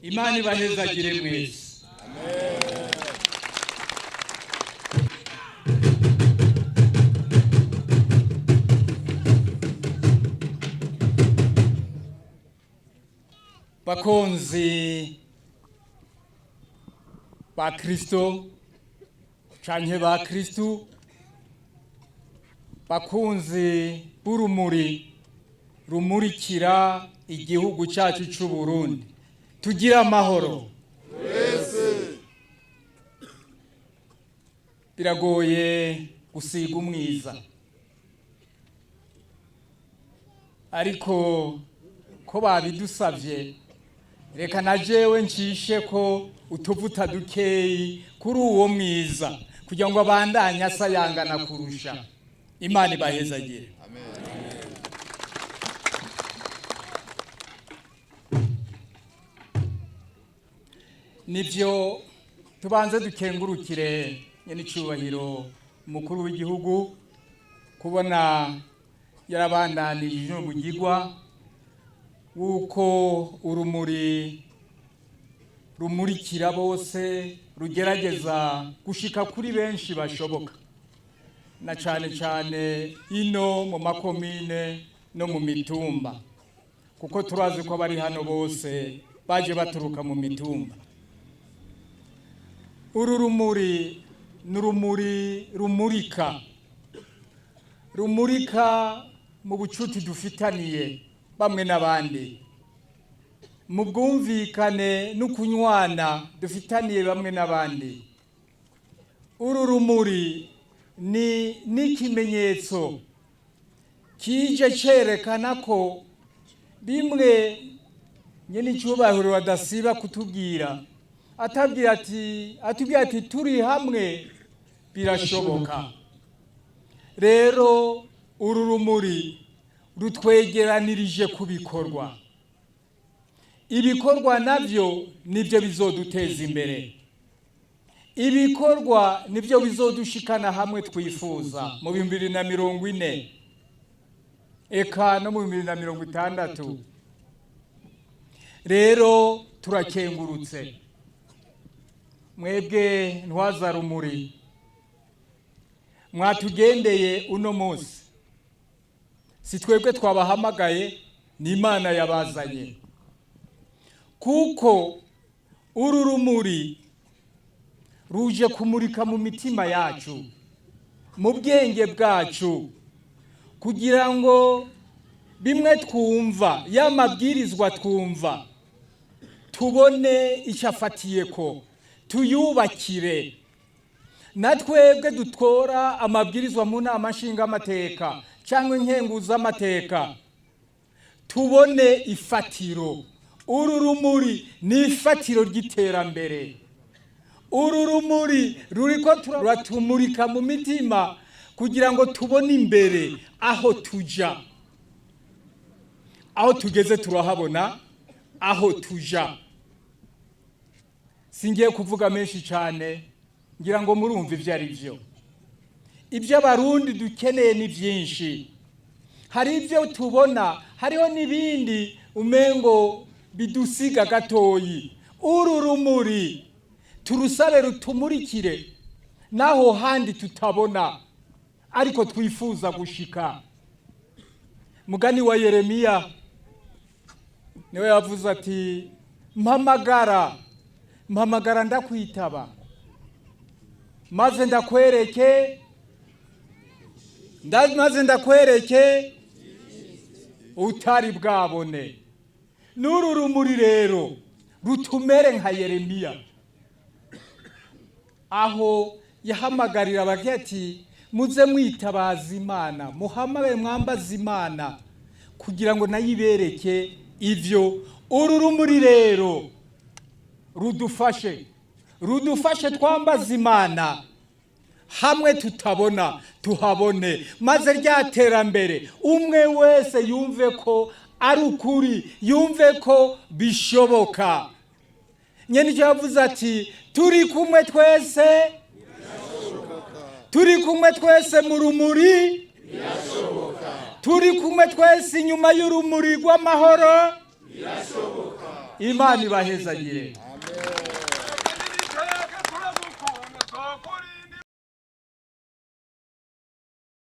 Imani bahezagire mwese. Bakunzi ba Kristo canke ba Kristu, bakunzi b'urumuri rumurikira igihugu cyacu cy'u Burundi, tugira amahoro. Biragoye gusiga umwiza, ariko ko babidusavye, reka na jewe ncishe ko utuvuta dukeyi kuri uwo mwiza kugira ngo abandanye asayangana kurusha. Imana ibahezagire. Nivyo tubanze dukengurukire nyene icubahiro umukuru w'igihugu kubona yarabandanije ubugirwa wuko urumuri rumurikira bose rugerageza gushika kuri benshi bashoboka, na cane cane ino mu makomine no mu mitumba, kuko turazi ko bari hano bose baje baturuka mu mitumba. Uru rumuri n'urumuri rumurika mu bucuti dufitaniye bamwe n'abandi, mu bwumvikane n'ukunywana dufitaniye bamwe n'abandi. Uru rumuri ni n'ikimenyetso kije cerekana ko bimwe nyene icubahiro badasiba kutubwira, atubwira ati turi hamwe birashoboka. Rero uru rumuri rutwegeranirije kubikorwa, ibikorwa navyo nivyo bizoduteza imbere, ibikorwa nivyo bizodushikana hamwe twifuza mu 2040 eka no mu 2060. Rero turakengurutse mwebwe ntwaza rumuri mwatugendeye uno munsi. Si twebwe twabahamagaye, ni Imana yabazanye, kuko uru rumuri ruje kumurika mu mitima yacu, mu bwenge bwacu, kugira ngo bimwe twumva, y'amabwirizwa twumva, tubone icyo afatiye ko tuyubakire. Na twebwe dutora amabwirizwa mu nama nshingamateka cyangwa inkenguzamateka, tubone ifatiro. Uru rumuri ni ifatiro ry'iterambere. Uru rumuri ruriko ruratumurika mu mitima kugira ngo tubone imbere aho tuja. Aho tugeze turahabona, aho tuja singiye kuvuga menshi cyane, ngira ngo murumva ibyo ari byo. Ibyo abarundi dukeneye ni byinshi. Hari ibyo tubona, hariho n'ibindi umengo bidusiga gatoyi. Uru rumuri turusabe rutumurikire naho handi tutabona, ariko twifuza gushika. Mugani wa Yeremiya niwe yavuze ati, mpamagara ndakwitaba, maze ndakwereke utari bwabone. N'uru rumuri rero rutumere nka Yeremiya, aho yahamagarira abageti muze mwitabaza Imana, muhamagare mwambaza Imana kugira ngo nayibereke ivyo. Uru rumuri rero rudufashe twambaza Imana, hamwe tutabona tuhabone, maze ryaterambere umwe wese yumve ko ari ukuri, yumve ko bishoboka. Nyene icyo yavuze ati, turi kumwe twese mu rumuri, turi kumwe twese inyuma y'urumuri rw'amahoro. Imana ibahezagire. Amen.